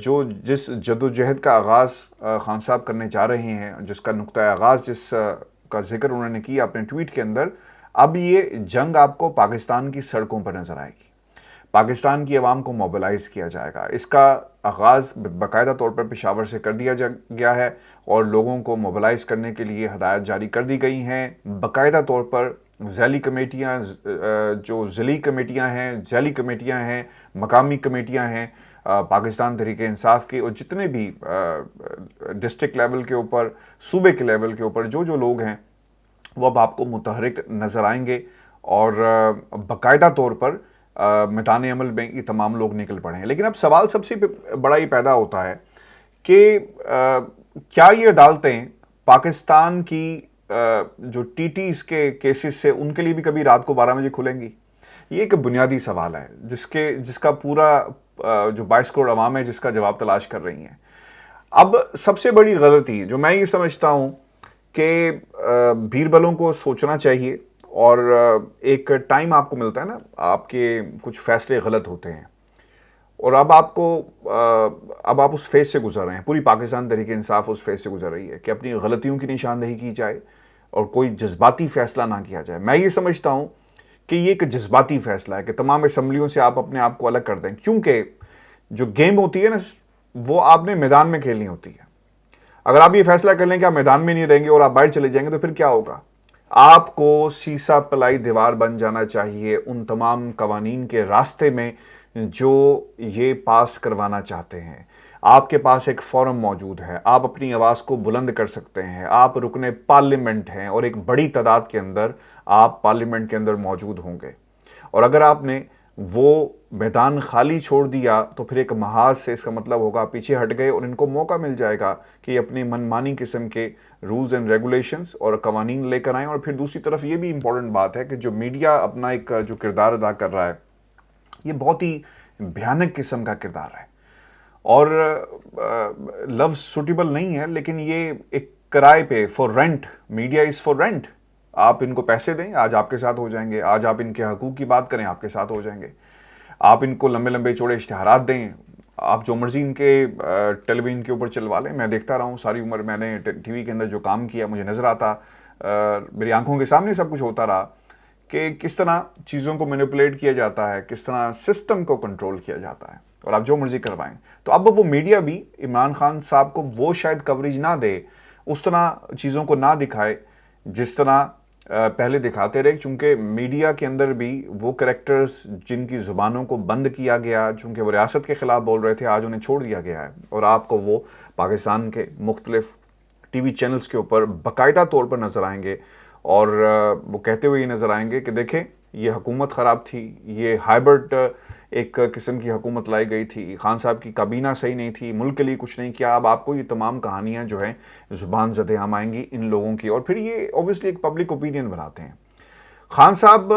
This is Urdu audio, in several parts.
جو جس جدوجہد کا آغاز خان صاحب کرنے جا رہے ہیں، جس کا نقطۂ آغاز جس کا ذکر انہوں نے کیا اپنے ٹویٹ کے اندر، اب یہ جنگ آپ کو پاکستان کی سڑکوں پر نظر آئے گی، پاکستان کی عوام کو موبلائز کیا جائے گا۔ اس کا آغاز باقاعدہ طور پر پشاور سے کر دیا گیا ہے اور لوگوں کو موبلائز کرنے کے لیے ہدایات جاری کر دی گئی ہیں۔ باقاعدہ طور پر ذیلی کمیٹیاں، جو ضلعی کمیٹیاں ہیں، ذیلی کمیٹیاں ہیں، مقامی کمیٹیاں ہیں پاکستان تحریک انصاف کے، اور جتنے بھی ڈسٹرکٹ لیول کے اوپر، صوبے کے لیول کے اوپر جو لوگ ہیں وہ اب آپ کو متحرک نظر آئیں گے، اور باقاعدہ طور پر میدان عمل میں یہ تمام لوگ نکل پڑے ہیں۔ لیکن اب سوال سب سے بڑا یہ پیدا ہوتا ہے کہ کیا یہ عدالتیں پاکستان کی جو ٹی ٹیز کے کیسز سے ان کے لیے بھی کبھی رات کو 12 بجے کھلیں گی؟ یہ ایک بنیادی سوال ہے جس کا پورا جو 22 کروڑ عوام ہے جس کا جواب تلاش کر رہی ہیں۔ اب سب سے بڑی غلطی جو میں یہ سمجھتا ہوں کہ بیربلوں کو سوچنا چاہیے، اور ایک ٹائم آپ کو ملتا ہے نا، آپ کے کچھ فیصلے غلط ہوتے ہیں اور اب آپ اس فیز سے گزر رہے ہیں، پوری پاکستان تحریک انصاف اس فیز سے گزر رہی ہے کہ اپنی غلطیوں کی نشاندہی کی جائے اور کوئی جذباتی فیصلہ نہ کیا جائے۔ میں یہ سمجھتا ہوں کہ یہ ایک جذباتی فیصلہ ہے کہ تمام اسمبلیوں سے آپ اپنے آپ کو الگ کر دیں، کیونکہ جو گیم ہوتی ہے نا وہ آپ نے میدان میں کھیلنی ہوتی ہے۔ اگر آپ یہ فیصلہ کر لیں کہ آپ میدان میں نہیں رہیں گے اور آپ باہر چلے جائیں گے تو پھر کیا ہوگا؟ آپ کو سیسا پلائی دیوار بن جانا چاہیے ان تمام قوانین کے راستے میں جو یہ پاس کروانا چاہتے ہیں۔ آپ کے پاس ایک فورم موجود ہے، آپ اپنی آواز کو بلند کر سکتے ہیں، آپ رکن پارلیمنٹ ہیں اور ایک بڑی تعداد کے اندر آپ پارلیمنٹ کے اندر موجود ہوں گے، اور اگر آپ نے وہ میدان خالی چھوڑ دیا تو پھر ایک محاذ سے اس کا مطلب ہوگا پیچھے ہٹ گئے، اور ان کو موقع مل جائے گا کہ یہ اپنی منمانی قسم کے رولز اینڈ ریگولیشنز اور قوانین لے کر آئیں۔ اور پھر دوسری طرف یہ بھی امپورٹنٹ بات ہے کہ جو میڈیا اپنا ایک جو کردار ادا کر رہا ہے یہ بہت ہی بھیانک قسم کا کردار ہے، اور لفظ سوٹیبل نہیں ہے لیکن یہ ایک کرائے پہ، for rent, media is for rent. آپ ان کو پیسے دیں، آج آپ کے ساتھ ہو جائیں گے، آج آپ ان کے حقوق کی بات کریں آپ کے ساتھ ہو جائیں گے، آپ ان کو لمبے لمبے چوڑے اشتہارات دیں، آپ جو مرضی ان کے ٹیلی ویژن کے اوپر چلوا لیں۔ میں دیکھتا رہا ہوں ساری عمر، میں نے ٹی وی کے اندر جو کام کیا مجھے نظر آتا، میری آنکھوں کے سامنے سب کچھ ہوتا رہا کہ کس طرح چیزوں کو مینیپولیٹ کیا جاتا ہے، کس طرح سسٹم کو کنٹرول کیا جاتا ہے، اور آپ جو مرضی کروائیں۔ تو اب وہ میڈیا بھی عمران خان صاحب کو وہ شاید کوریج نہ دے، اس طرح چیزوں کو نہ دکھائے جس طرح پہلے دکھاتے رہے، چونکہ میڈیا کے اندر بھی وہ کریکٹرز جن کی زبانوں کو بند کیا گیا، چونکہ وہ ریاست کے خلاف بول رہے تھے، آج انہیں چھوڑ دیا گیا ہے، اور آپ کو وہ پاکستان کے مختلف ٹی وی چینلز کے اوپر باقاعدہ طور پر نظر آئیں گے، اور وہ کہتے ہوئے یہ نظر آئیں گے کہ دیکھیں یہ حکومت خراب تھی، یہ ہائبرڈ ایک قسم کی حکومت لائی گئی تھی، خان صاحب کی کابینہ صحیح نہیں تھی، ملک کے لیے کچھ نہیں کیا۔ اب آپ کو یہ تمام کہانیاں جو ہیں زبان زدے عام آئیں گی ان لوگوں کی، اور پھر یہ اوبویسلی ایک پبلک اوپینین بناتے ہیں۔ خان صاحب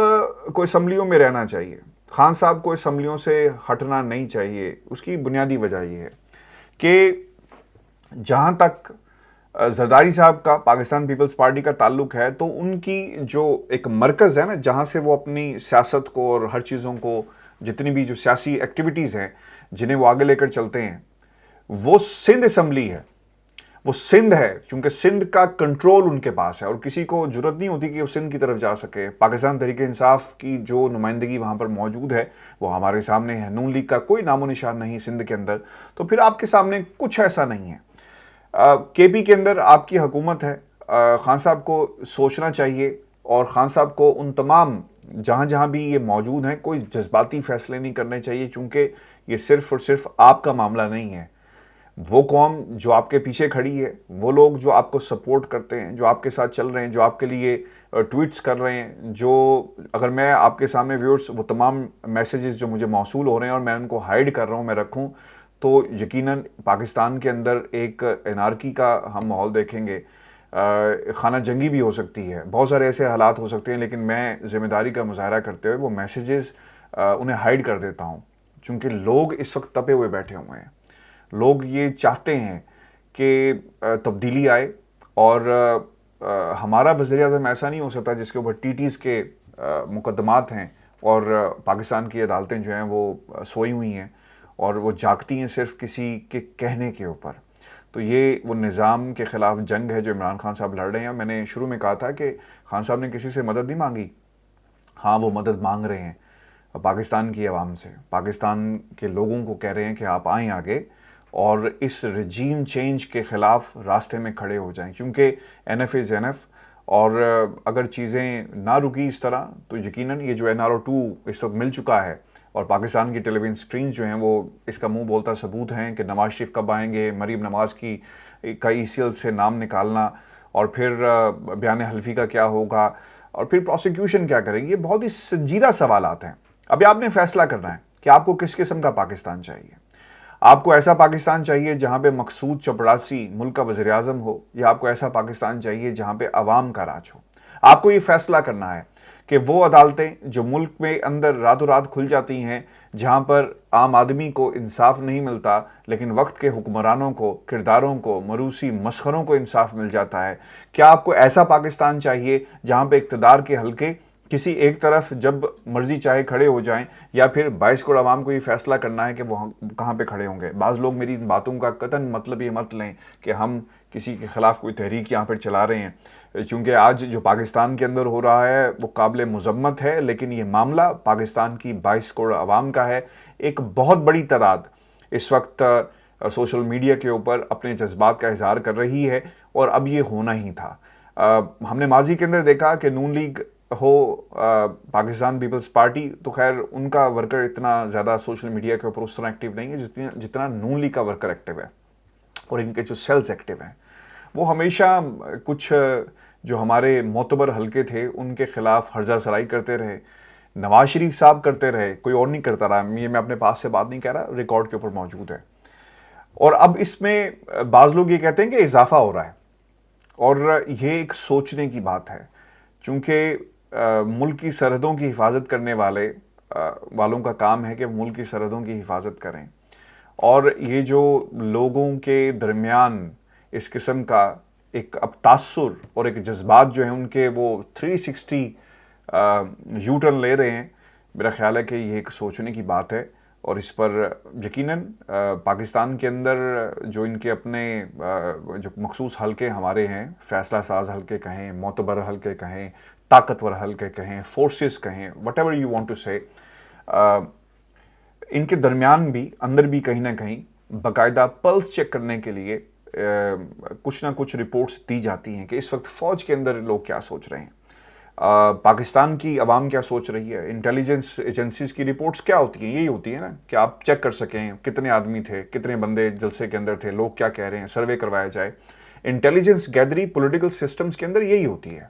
کو اسمبلیوں میں رہنا چاہیے، خان صاحب کو اسمبلیوں سے ہٹنا نہیں چاہیے۔ اس کی بنیادی وجہ یہ ہے کہ جہاں تک زرداری صاحب کا پاکستان پیپلز پارٹی کا تعلق ہے، تو ان کی جو ایک مرکز ہے نا جہاں سے وہ اپنی سیاست کو اور ہر چیزوں کو، جتنی بھی جو سیاسی ایکٹیویٹیز ہیں جنہیں وہ آگے لے کر چلتے ہیں، وہ سندھ اسمبلی ہے، وہ سندھ ہے، کیونکہ سندھ کا کنٹرول ان کے پاس ہے، اور کسی کو جرت نہیں ہوتی کہ وہ سندھ کی طرف جا سکے۔ پاکستان تحریک انصاف کی جو نمائندگی وہاں پر موجود ہے وہ ہمارے سامنے ہے، نون لیگ کا کوئی نام و نشان نہیں سندھ کے اندر، تو پھر آپ کے سامنے کچھ ایسا نہیں ہے۔ کے پی کے اندر آپ کی حکومت ہے، خان صاحب کو سوچنا چاہیے، اور خان صاحب کو ان تمام جہاں جہاں بھی یہ موجود ہیں کوئی جذباتی فیصلے نہیں کرنے چاہیے، کیونکہ یہ صرف اور صرف آپ کا معاملہ نہیں ہے۔ وہ قوم جو آپ کے پیچھے کھڑی ہے، وہ لوگ جو آپ کو سپورٹ کرتے ہیں، جو آپ کے ساتھ چل رہے ہیں، جو آپ کے لیے ٹویٹس کر رہے ہیں، جو اگر میں آپ کے سامنے ویورز وہ تمام میسیجز جو مجھے موصول ہو رہے ہیں اور میں ان کو ہائیڈ کر رہا ہوں، میں رکھوں، تو یقیناً پاکستان کے اندر ایک انارکی کا ہم ماحول دیکھیں گے، خانہ جنگی بھی ہو سکتی ہے، بہت سارے ایسے حالات ہو سکتے ہیں، لیکن میں ذمہ داری کا مظاہرہ کرتے ہوئے وہ میسیجز انہیں ہائیڈ کر دیتا ہوں، چونکہ لوگ اس وقت تپے ہوئے بیٹھے ہوئے ہیں۔ لوگ یہ چاہتے ہیں کہ تبدیلی آئے، اور ہمارا وزیر اعظم ایسا نہیں ہو سکتا جس کے اوپر ٹی ٹیز کے مقدمات ہیں اور پاکستان کی عدالتیں جو ہیں وہ سوئی ہوئی ہیں، اور وہ جاگتی ہیں صرف کسی کے کہنے کے اوپر. تو یہ وہ نظام کے خلاف جنگ ہے جو عمران خان صاحب لڑ رہے ہیں. میں نے شروع میں کہا تھا کہ خان صاحب نے کسی سے مدد نہیں مانگی. ہاں وہ مدد مانگ رہے ہیں پاکستان کی عوام سے, پاکستان کے لوگوں کو کہہ رہے ہیں کہ آپ آئیں آگے اور اس رجیم چینج کے خلاف راستے میں کھڑے ہو جائیں, کیونکہ NF از NF. اور اگر چیزیں نہ رکی اس طرح تو یقیناً یہ جو NRO2 اس وقت مل چکا ہے, اور پاکستان کی ٹیلی ویژن سکرینز جو ہیں وہ اس کا منہ بولتا ثبوت ہیں کہ نواز شریف کب آئیں گے, مریم نواز کا ECL سے نام نکالنا, اور پھر بیان حلفی کا کیا ہوگا, اور پھر پروسیکیوشن کیا کرے گی. یہ بہت ہی سنجیدہ سوالات ہیں. ابھی آپ نے فیصلہ کرنا ہے کہ آپ کو کس قسم کا پاکستان چاہیے. آپ کو ایسا پاکستان چاہیے جہاں پہ مقصود چپڑاسی ملک کا وزیر اعظم ہو, یا آپ کو ایسا پاکستان چاہیے جہاں پہ عوام کا راج ہو. آپ کو یہ فیصلہ کرنا ہے کہ وہ عدالتیں جو ملک میں اندر راتوں رات کھل جاتی ہیں, جہاں پر عام آدمی کو انصاف نہیں ملتا لیکن وقت کے حکمرانوں کو, کرداروں کو, مروسی مسخروں کو انصاف مل جاتا ہے. کیا آپ کو ایسا پاکستان چاہیے جہاں پہ اقتدار کے حلقے کسی ایک طرف جب مرضی چاہے کھڑے ہو جائیں, یا پھر 22 کروڑ عوام کو یہ فیصلہ کرنا ہے کہ وہ کہاں پہ کھڑے ہوں گے. بعض لوگ میری ان باتوں کا قطعاً مطلب یہ مت لیں کہ ہم کسی کے خلاف کوئی تحریک یہاں پہ چلا رہے ہیں, چونکہ آج جو پاکستان کے اندر ہو رہا ہے وہ قابل مذمت ہے, لیکن یہ معاملہ پاکستان کی 22 کروڑ عوام کا ہے. ایک بہت بڑی تعداد اس وقت سوشل میڈیا کے اوپر اپنے جذبات کا اظہار کر رہی ہے, اور اب یہ ہونا ہی تھا. ہم نے ماضی کے اندر دیکھا کہ نون لیگ ہو, پاکستان پیپلز پارٹی, تو خیر ان کا ورکر اتنا زیادہ سوشل میڈیا کے اوپر اس طرح ایکٹیو نہیں ہے جتنا نون لیگ کا ورکر ایکٹیو ہے, اور ان کے جو سیلز ایکٹیو ہیں وہ ہمیشہ کچھ جو ہمارے معتبر حلقے تھے ان کے خلاف ہرزہ سرائی کرتے رہے. نواز شریف صاحب کرتے رہے, کوئی اور نہیں کرتا رہا. یہ میں اپنے پاس سے بات نہیں کہہ رہا, ریکارڈ کے اوپر موجود ہے. اور اب اس میں بعض لوگ یہ کہتے ہیں کہ اضافہ ہو رہا ہے, اور یہ ایک سوچنے کی بات ہے, چونکہ ملک کی سرحدوں کی حفاظت کرنے والوں کا کام ہے کہ ملک کی سرحدوں کی حفاظت کریں. اور یہ جو لوگوں کے درمیان اس قسم کا ایک اب تاثر اور ایک جذبات جو ہیں ان کے وہ 360 یو ٹرن لے رہے ہیں, میرا خیال ہے کہ یہ ایک سوچنے کی بات ہے. اور اس پر یقیناً پاکستان کے اندر جو ان کے اپنے جو مخصوص حلقے ہمارے ہیں, فیصلہ ساز حلقے کہیں, معتبر حلقے کہیں, طاقتور حلقے کہیں, فورسز کہیں, whatever you want to say, ان کے درمیان بھی اندر بھی کہیں نہ کہیں باقاعدہ پلس چیک کرنے کے لیے کچھ نہ کچھ رپورٹس دی جاتی ہیں کہ اس وقت فوج کے اندر لوگ کیا سوچ رہے ہیں, پاکستان کی عوام کیا سوچ رہی ہے, انٹیلیجنس ایجنسیز کی رپورٹس کیا ہوتی ہیں. یہی ہوتی ہے نا کہ آپ چیک کر سکیں کتنے آدمی تھے, کتنے بندے جلسے کے اندر تھے, لوگ کیا کہہ رہے ہیں, سروے کروایا جائے. انٹیلیجنس گیدری پولیٹیکل سسٹمز کے اندر یہی ہوتی ہے,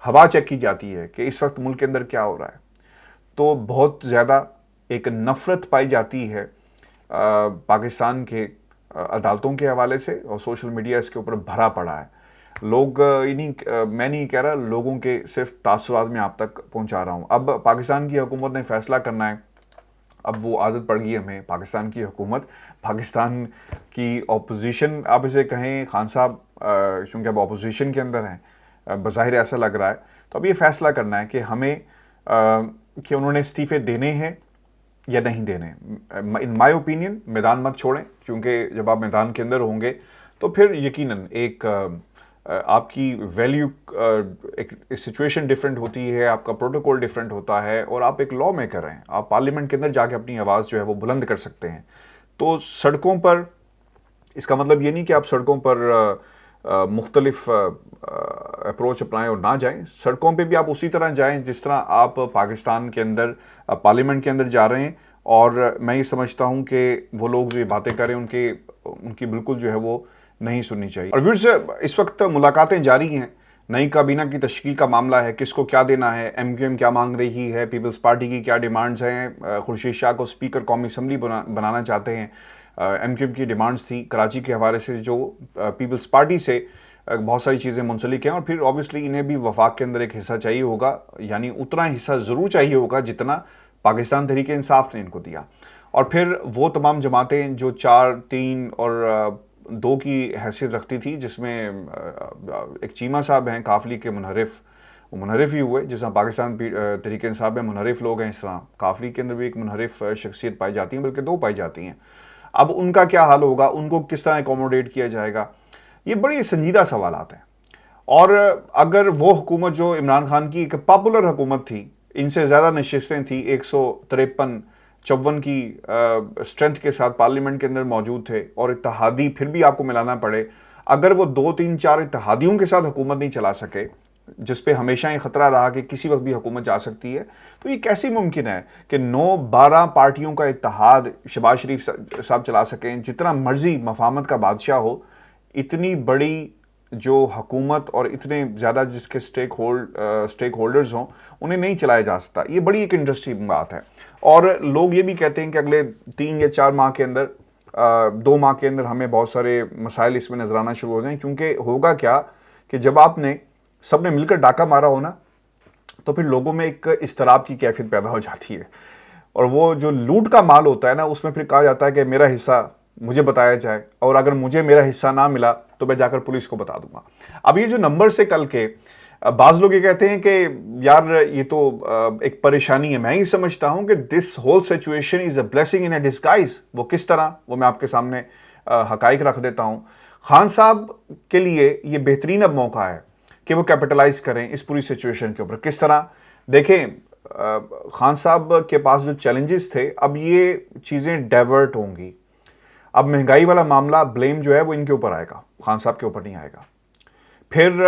ہوا چیک کی جاتی ہے کہ اس وقت ملک کے اندر کیا ہو رہا ہے. تو بہت زیادہ ایک نفرت پائی جاتی ہے پاکستان کے عدالتوں کے حوالے سے, اور سوشل میڈیا اس کے اوپر بھرا پڑا ہے. لوگ میں نہیں کہہ رہا, لوگوں کے صرف تاثرات میں آپ تک پہنچا رہا ہوں. اب پاکستان کی حکومت نے فیصلہ کرنا ہے, اب وہ عادت پڑ گئی ہمیں, پاکستان کی حکومت, پاکستان کی اپوزیشن آپ اسے کہیں, خان صاحب چونکہ اب اپوزیشن کے اندر ہیں بظاہر ایسا لگ رہا ہے, تو اب یہ فیصلہ کرنا ہے کہ ہمیں کہ انہوں نے استعفے دینے ہیں یا نہیں دینے. ان مائی اوپینین میدان مت چھوڑیں, کیونکہ جب آپ میدان کے اندر ہوں گے تو پھر یقیناً ایک آپ کی ویلیو, ایک سچویشن ڈیفرنٹ ہوتی ہے, آپ کا پروٹوکول ڈیفرنٹ ہوتا ہے, اور آپ ایک لا میکر ہیں, آپ پارلیمنٹ کے اندر جا کے اپنی آواز جو ہے وہ بلند کر سکتے ہیں. تو سڑکوں پر, اس کا مطلب یہ نہیں کہ آپ سڑکوں پر مختلف اپروچ اپنائیں اور نہ جائیں. سڑکوں پہ بھی آپ اسی طرح جائیں جس طرح آپ پاکستان کے اندر پارلیمنٹ کے اندر جا رہے ہیں. اور میں یہ سمجھتا ہوں کہ وہ لوگ جو یہ باتیں کر رہے ہیں ان کی بالکل جو ہے وہ نہیں سننی چاہیے. اور ویورز, اس وقت ملاقاتیں جاری ہیں, نئی کابینہ کی تشکیل کا معاملہ ہے, کس کو کیا دینا ہے, MQM کیا مانگ رہی ہے, پیپلز پارٹی کی کیا ڈیمانڈز ہیں. خورشید شاہ کو اسپیکر قومی اسمبلی بنانا چاہتے ہیں. MQM کی ڈیمانڈز تھی کراچی کے حوالے سے, جو پیپلز پارٹی سے بہت ساری چیزیں منسلک ہیں, اور پھر آبویسلی انہیں بھی وفاق کے اندر ایک حصہ چاہیے ہوگا, یعنی اتنا حصہ ضرور چاہیے ہوگا جتنا پاکستان تحریک انصاف نے ان کو دیا. اور پھر وہ تمام جماعتیں جو 4, 3 اور 2 کی حیثیت رکھتی تھی, جس میں ایک چیمہ صاحب ہیں کافلی کے منحرف, وہ منحرف ہی ہوئے. جس طرح پاکستان تحریک انصاف میں منحرف لوگ ہیں, اس طرح کاف لیگ کے اندر بھی ایک منحرف شخصیت پائی جاتی ہیں, بلکہ 2 پائی جاتی ہیں. اب ان کا کیا حال ہوگا, ان کو کس طرح اکوموڈیٹ کیا جائے گا, یہ بڑی سنجیدہ سوالات ہیں. اور اگر وہ حکومت جو عمران خان کی ایک پاپولر حکومت تھی, ان سے زیادہ نشستیں تھیں, 153-54 کی اسٹرینتھ کے ساتھ پارلیمنٹ کے اندر موجود تھے, اور اتحادی پھر بھی آپ کو ملانا پڑے, اگر وہ 2-3-4 اتحادیوں کے ساتھ حکومت نہیں چلا سکے, جس پہ ہمیشہ یہ خطرہ رہا کہ کسی وقت بھی حکومت جا سکتی ہے, تو یہ کیسے ممکن ہے کہ 9-12 پارٹیوں کا اتحاد شہباز شریف صاحب چلا سکیں؟ جتنا مرضی مفاہمت کا بادشاہ ہو, اتنی بڑی جو حکومت اور اتنے زیادہ جس کے سٹیک ہولڈرز ہوں, انہیں نہیں چلایا جا سکتا. یہ بڑی ایک انٹرسٹنگ بات ہے. اور لوگ یہ بھی کہتے ہیں کہ اگلے 3 یا 4 ماہ کے اندر, 2 ماہ کے اندر ہمیں بہت سارے مسائل اس میں نظر آنا شروع ہو جائیں, کیونکہ ہوگا کیا کہ جب آپ نے سب نے مل کر ڈاکہ مارا ہونا, تو پھر لوگوں میں ایک اضطراب کی کیفیت پیدا ہو جاتی ہے, اور وہ جو لوٹ کا مال ہوتا ہے نا, اس میں پھر کہا جاتا ہے کہ میرا حصہ مجھے بتایا جائے, اور اگر مجھے میرا حصہ نہ ملا تو میں جا کر پولیس کو بتا دوں گا. اب یہ جو نمبر سے کل کے, بعض لوگ یہ کہتے ہیں کہ یار یہ تو ایک پریشانی ہے. میں یہ سمجھتا ہوں کہ this whole situation is a blessing in a disguise. وہ کس طرح, وہ میں آپ کے سامنے حقائق رکھ دیتا ہوں. خان صاحب کے لیے یہ بہترین اب موقع ہے کہ وہ کیپٹلائز کریں اس پوری سچویشن کے اوپر. کس طرح؟ دیکھیں, خان صاحب کے پاس جو چیلنجز تھے, اب یہ چیزیں ڈائیورٹ ہوں گی. اب مہنگائی والا معاملہ, بلیم جو ہے وہ ان کے اوپر آئے گا, خان صاحب کے اوپر نہیں آئے گا. پھر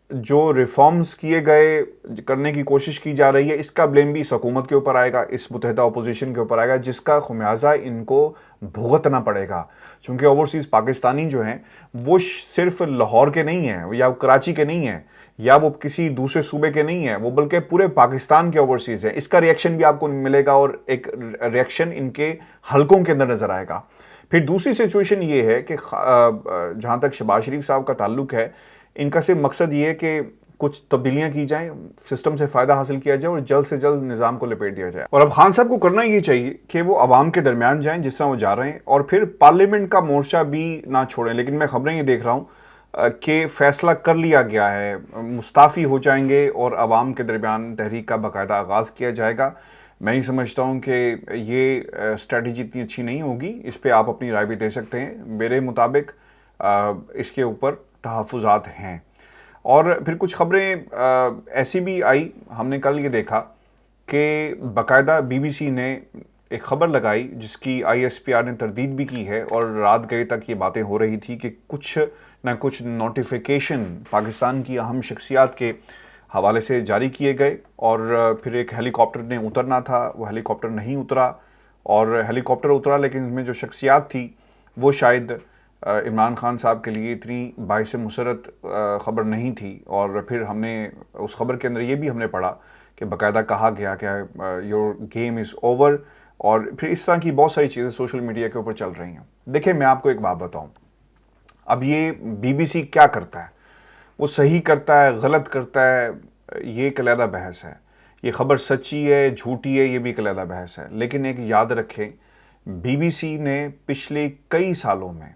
جو ریفارمز کیے گئے, کرنے کی کوشش کی جا رہی ہے, اس کا بلیم بھی اس حکومت کے اوپر آئے گا, اس متحدہ اپوزیشن کے اوپر آئے گا, جس کا خمیازہ ان کو بھگتنا پڑے گا. چونکہ اوورسیز پاکستانی جو ہیں وہ صرف لاہور کے نہیں ہیں, یا کراچی کے نہیں ہیں, یا وہ کسی دوسرے صوبے کے نہیں ہیں, وہ بلکہ پورے پاکستان کے اوورسیز ہیں. اس کا ریئیکشن بھی آپ کو ملے گا, اور ایک ریئیکشن ان کے حلقوں کے اندر نظر آئے گا. پھر دوسری سچویشن یہ ہے کہ جہاں تک شہباز شریف صاحب کا تعلق ہے, ان کا صرف مقصد یہ ہے کہ کچھ تبدیلیاں کی جائیں, سسٹم سے فائدہ حاصل کیا جائے, اور جلد سے جلد نظام کو لپیٹ دیا جائے. اور اب خان صاحب کو کرنا یہ چاہیے کہ وہ عوام کے درمیان جائیں جس طرح وہ جا رہے ہیں, اور پھر پارلیمنٹ کا مورچہ بھی نہ چھوڑیں. لیکن میں خبریں یہ دیکھ رہا ہوں کہ فیصلہ کر لیا گیا ہے, مستعفی ہو جائیں گے اور عوام کے درمیان تحریک کا باقاعدہ آغاز کیا جائے گا. میں ہی سمجھتا ہوں کہ یہ اسٹریٹجی اتنی اچھی نہیں ہوگی. اس پہ آپ اپنی رائے بھی دے سکتے ہیں. میرے مطابق اس کے اوپر تحفظات ہیں. اور پھر کچھ خبریں ایسی بھی آئی, ہم نے کل یہ دیکھا کہ باقاعدہ بی بی سی نے ایک خبر لگائی جس کی آئی ایس پی آر نے تردید بھی کی ہے, اور رات گئے تک یہ باتیں ہو رہی تھی کہ کچھ نہ کچھ نوٹیفیکیشن پاکستان کی اہم شخصیات کے حوالے سے جاری کیے گئے. اور پھر ایک ہیلی کاپٹر نے اترنا تھا, وہ ہیلی کاپٹر نہیں اترا, اور ہیلی کاپٹر اترا لیکن اس میں جو شخصیات تھی وہ شاید عمران خان صاحب کے لیے اتنی باعث مسرت خبر نہیں تھی. اور پھر ہم نے اس خبر کے اندر یہ بھی ہم نے پڑھا کہ باقاعدہ کہا گیا کہ یور گیم از اوور, اور پھر اس طرح کی بہت ساری چیزیں سوشل میڈیا کے اوپر چل رہی ہیں. دیکھیں, میں آپ کو ایک بات بتاؤں, اب یہ بی بی سی کیا کرتا ہے, وہ صحیح کرتا ہے, غلط کرتا ہے, یہ ایک علیحدہ بحث ہے. یہ خبر سچی ہے, جھوٹی ہے, یہ بھی ایک علیحدہ بحث ہے. لیکن ایک یاد رکھیں, بی بی سی نے پچھلے کئی سالوں میں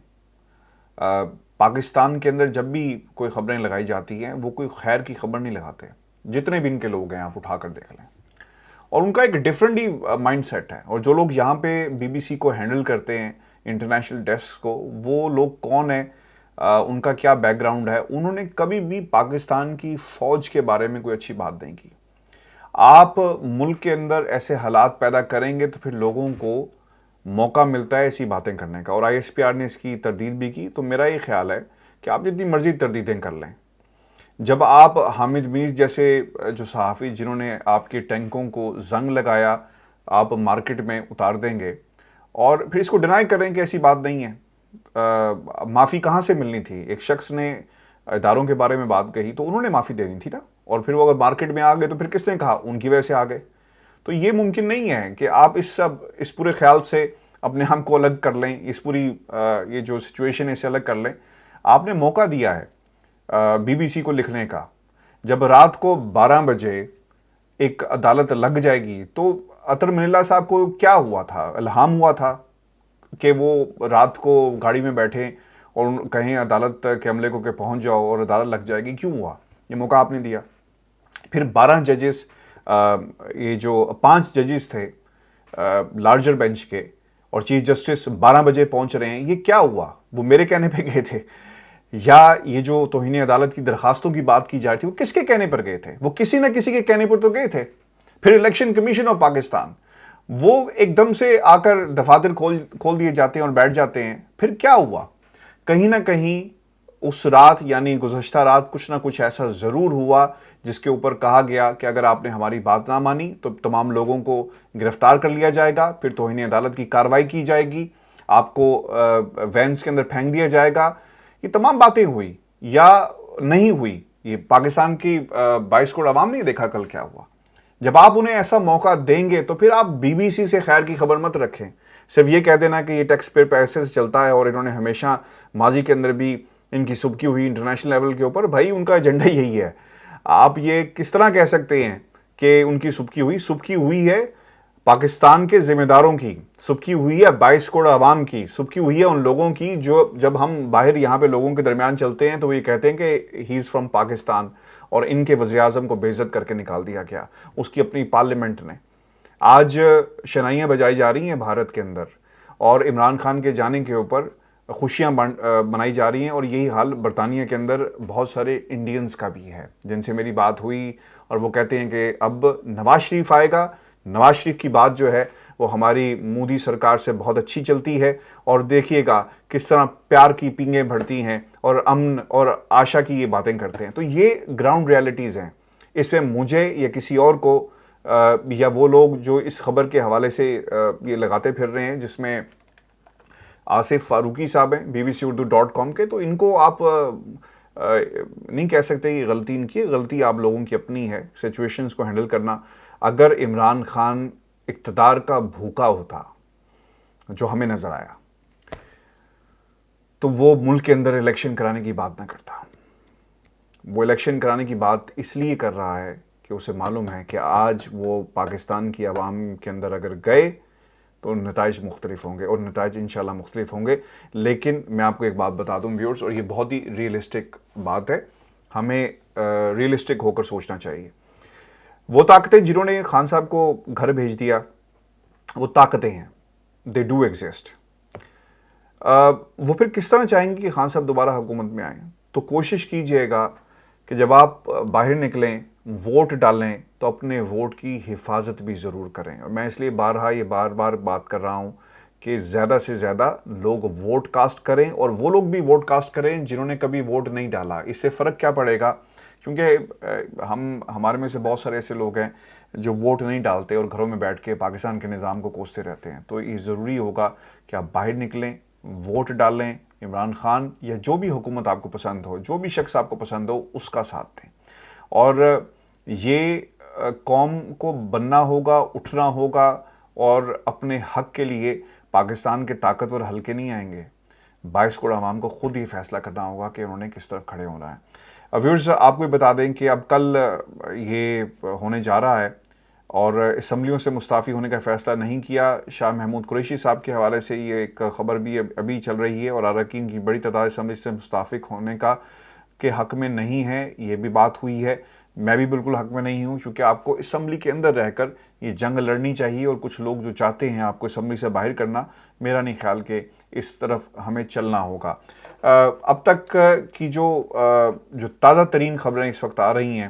پاکستان کے اندر جب بھی کوئی خبریں لگائی جاتی ہیں, وہ کوئی خیر کی خبر نہیں لگاتے. جتنے بھی ان کے لوگ ہیں آپ اٹھا کر دیکھ لیں, اور ان کا ایک ڈیفرنٹ ہی مائنڈ سیٹ ہے. اور جو لوگ یہاں پہ بی بی سی کو ہینڈل کرتے ہیں, انٹرنیشنل ڈیسک کو, وہ لوگ کون ہیں, ان کا کیا بیک گراؤنڈ ہے, انہوں نے کبھی بھی پاکستان کی فوج کے بارے میں کوئی اچھی بات نہیں کی. آپ ملک کے اندر ایسے حالات پیدا کریں گے تو پھر لوگوں کو موقع ملتا ہے ایسی باتیں کرنے کا. اور آئی ایس پی آر نے اس کی تردید بھی کی. تو میرا یہ خیال ہے کہ آپ جتنی مرضی تردیدیں کر لیں, جب آپ حامد میر جیسے جو صحافی جنہوں نے آپ کے ٹینکوں کو زنگ لگایا, آپ مارکیٹ میں اتار دیں گے اور پھر اس کو ڈینائی کریں کہ ایسی بات نہیں ہے, معافی کہاں سے ملنی تھی؟ ایک شخص نے اداروں کے بارے میں بات کہی تو انہوں نے معافی دینی تھی نا, اور پھر وہ اگر مارکیٹ میں آ گئے تو پھر کس نے کہا؟ ان کی وجہ سے آ گئے. تو یہ ممکن نہیں ہے کہ آپ اس پورے خیال سے اپنے ہم کو الگ کر لیں, اس پوری یہ جو سچویشن ہے اسے الگ کر لیں. آپ نے موقع دیا ہے بی بی سی کو لکھنے کا. جب رات کو 12 بجے ایک عدالت لگ جائے گی تو عطر منیلا صاحب کو کیا ہوا تھا؟ الہام ہوا تھا کہ وہ رات کو گاڑی میں بیٹھیں اور کہیں عدالت کے عملے کو کہ پہنچ جاؤ اور عدالت لگ جائے گی. کیوں ہوا؟ یہ موقع آپ نے دیا. پھر 12 ججز، یہ جو 5 ججز تھے لارجر بینچ کے اور چیف جسٹس 12 بجے پہنچ رہے ہیں، یہ کیا ہوا؟ وہ میرے کہنے پہ گئے تھے یا یہ جو توہین عدالت کی درخواستوں کی بات کی جا رہی تھی وہ کس کے کہنے پر گئے تھے؟ وہ کسی نہ کسی کے کہنے پر تو گئے تھے۔ پھر الیکشن کمیشن آف پاکستان وہ ایک دم سے آ کر دفاتر کھول دیے جاتے ہیں اور بیٹھ جاتے ہیں۔ پھر کیا ہوا؟ کہیں نہ کہیں اس رات یعنی گزشتہ رات کچھ نہ کچھ ایسا ضرور ہوا جس کے اوپر کہا گیا کہ اگر آپ نے ہماری بات نہ مانی تو تمام لوگوں کو گرفتار کر لیا جائے گا، پھر توہین عدالت کی کارروائی کی جائے گی، آپ کو وینس کے اندر پھینک دیا جائے گا۔ یہ تمام باتیں ہوئی یا نہیں ہوئی، یہ پاکستان کی 22 کروڑ عوام نے دیکھا کل کیا ہوا۔ جب آپ انہیں ایسا موقع دیں گے تو پھر آپ بی بی سی سے خیر کی خبر مت رکھیں، صرف یہ کہہ دینا کہ یہ ٹیکس پیئر پیسے سے چلتا ہے اور انہوں نے ہمیشہ ماضی کے اندر بھی ان کی سبکی ہوئی انٹرنیشنل لیول کے اوپر۔ بھائی ان کا ایجنڈا یہی ہے، آپ یہ کس طرح کہہ سکتے ہیں کہ ان کی سبکی ہوئی ہے پاکستان کے ذمہ داروں کی، سبکی ہوئی ہے 22 کروڑ عوام کی، سبکی ہوئی ہے ان لوگوں کی جو جب ہم باہر یہاں پہ لوگوں کے درمیان چلتے ہیں تو وہ یہ کہتے ہیں کہ ہی از فرام پاکستان، اور ان کے وزیر اعظم کو بے عزت کر کے نکال دیا گیا اس کی اپنی پارلیمنٹ نے۔ آج شنائیاں بجائی جا رہی ہیں بھارت کے اندر اور عمران خان کے جانے کے اوپر خوشیاں منائی جا رہی ہیں، اور یہی حال برطانیہ کے اندر بہت سارے انڈینز کا بھی ہے جن سے میری بات ہوئی اور وہ کہتے ہیں کہ اب نواز شریف آئے گا، نواز شریف کی بات جو ہے وہ ہماری مودی سرکار سے بہت اچھی چلتی ہے، اور دیکھیے گا کس طرح پیار کی پینگیں بڑھتی ہیں اور امن اور آشا کی یہ باتیں کرتے ہیں۔ تو یہ گراؤنڈ ریالٹیز ہیں، اس پہ مجھے یا کسی اور کو یا وہ لوگ جو اس خبر کے حوالے سے یہ لگاتے پھر رہے ہیں جس میں آصف فاروقی صاحب ہیں bbceurdu.com کے، تو ان کو آپ نہیں کہہ سکتے کہ غلطی ان کی، غلطی آپ لوگوں کی اپنی ہے سچویشنز کو ہینڈل کرنا۔ اگر عمران خان اقتدار کا بھوکا ہوتا جو ہمیں نظر آیا تو وہ ملک کے اندر الیکشن کرانے کی بات نہ کرتا۔ وہ الیکشن کرانے کی بات اس لیے کر رہا ہے کہ اسے معلوم ہے کہ آج وہ پاکستان کی عوام کے اندر اگر گئے تو نتائج مختلف ہوں گے، اور نتائج انشاءاللہ مختلف ہوں گے۔ لیکن میں آپ کو ایک بات بتا دوں ویورز، اور یہ بہت ہی ریئلسٹک بات ہے، ہمیں ریئلسٹک ہو کر سوچنا چاہیے۔ وہ طاقتیں جنہوں نے خان صاحب کو گھر بھیج دیا، وہ طاقتیں ہیں، دے ڈو ایگزسٹ۔ وہ پھر کس طرح چاہیں گے کہ خان صاحب دوبارہ حکومت میں آئیں؟ تو کوشش کیجئے گا کہ جب آپ باہر نکلیں، ووٹ ڈالیں، تو اپنے ووٹ کی حفاظت بھی ضرور کریں۔ اور میں اس لیے بار بار بات کر رہا ہوں کہ زیادہ سے زیادہ لوگ ووٹ کاسٹ کریں، اور وہ لوگ بھی ووٹ کاسٹ کریں جنہوں نے کبھی ووٹ نہیں ڈالا۔ اس سے فرق کیا پڑے گا؟ کیونکہ ہمارے میں سے بہت سارے ایسے لوگ ہیں جو ووٹ نہیں ڈالتے اور گھروں میں بیٹھ کے پاکستان کے نظام کو کوستے رہتے ہیں۔ تو یہ ضروری ہوگا کہ آپ باہر نکلیں، ووٹ ڈالیں، عمران خان یا جو بھی حکومت آپ کو پسند ہو، جو بھی شخص آپ کو پسند ہو، اس کا ساتھ دیں۔ اور یہ قوم کو بننا ہوگا، اٹھنا ہوگا، اور اپنے حق کے لیے پاکستان کے طاقتور حلقے نہیں آئیں گے، 22 کروڑ عوام کو خود ہی فیصلہ کرنا ہوگا کہ انہوں نے کس طرف کھڑے ہونا ہے۔ ویورز، آپ کو بھی بتا دیں کہ اب کل یہ ہونے جا رہا ہے، اور اسمبلیوں سے مستعفی ہونے کا فیصلہ نہیں کیا۔ شاہ محمود قریشی صاحب کے حوالے سے یہ ایک خبر بھی ابھی چل رہی ہے، اور اراکین کی بڑی تعداد اسمبلی سے مستعفی ہونے کا کے حق میں نہیں ہے، یہ بھی بات ہوئی ہے۔ میں بھی بالکل حق میں نہیں ہوں، کیونکہ آپ کو اسمبلی کے اندر رہ کر یہ جنگ لڑنی چاہیے، اور کچھ لوگ جو چاہتے ہیں آپ کو اسمبلی سے باہر کرنا، میرا نہیں خیال کہ اس طرف ہمیں چلنا ہوگا۔ اب تک کی جو تازہ ترین خبریں اس وقت آ رہی ہیں،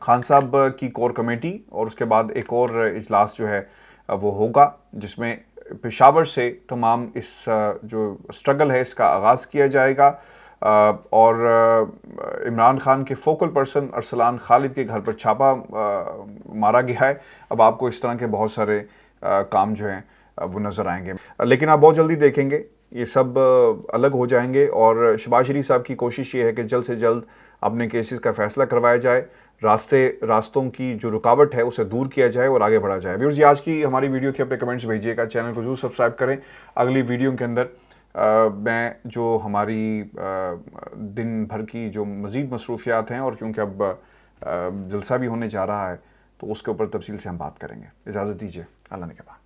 خان صاحب کی کور کمیٹی اور اس کے بعد ایک اور اجلاس جو ہے وہ ہوگا، جس میں پشاور سے تمام اس جو سٹرگل ہے اس کا آغاز کیا جائے گا، اور عمران خان کے فوکل پرسن ارسلان خالد کے گھر پر چھاپا مارا گیا ہے۔ اب آپ کو اس طرح کے بہت سارے کام جو ہیں وہ نظر آئیں گے، لیکن آپ بہت جلدی دیکھیں گے یہ سب الگ ہو جائیں گے، اور شہباز شریف صاحب کی کوشش یہ ہے کہ جلد سے جلد اپنے کیسز کا فیصلہ کروایا جائے، راستوں کی جو رکاوٹ ہے اسے دور کیا جائے اور آگے بڑھا جائے۔ ویورز، یہ آج کی ہماری ویڈیو تھی، اپنے کمنٹس بھیجیے گا، چینل کو ضرور سبسکرائب کریں۔ اگلی ویڈیو کے اندر میں جو ہماری دن بھر کی جو مزید مصروفیات ہیں، اور کیونکہ اب جلسہ بھی ہونے جا رہا ہے، تو اس کے اوپر تفصیل سے ہم بات کریں گے۔ اجازت دیجیے، اللہ نے کے بعد۔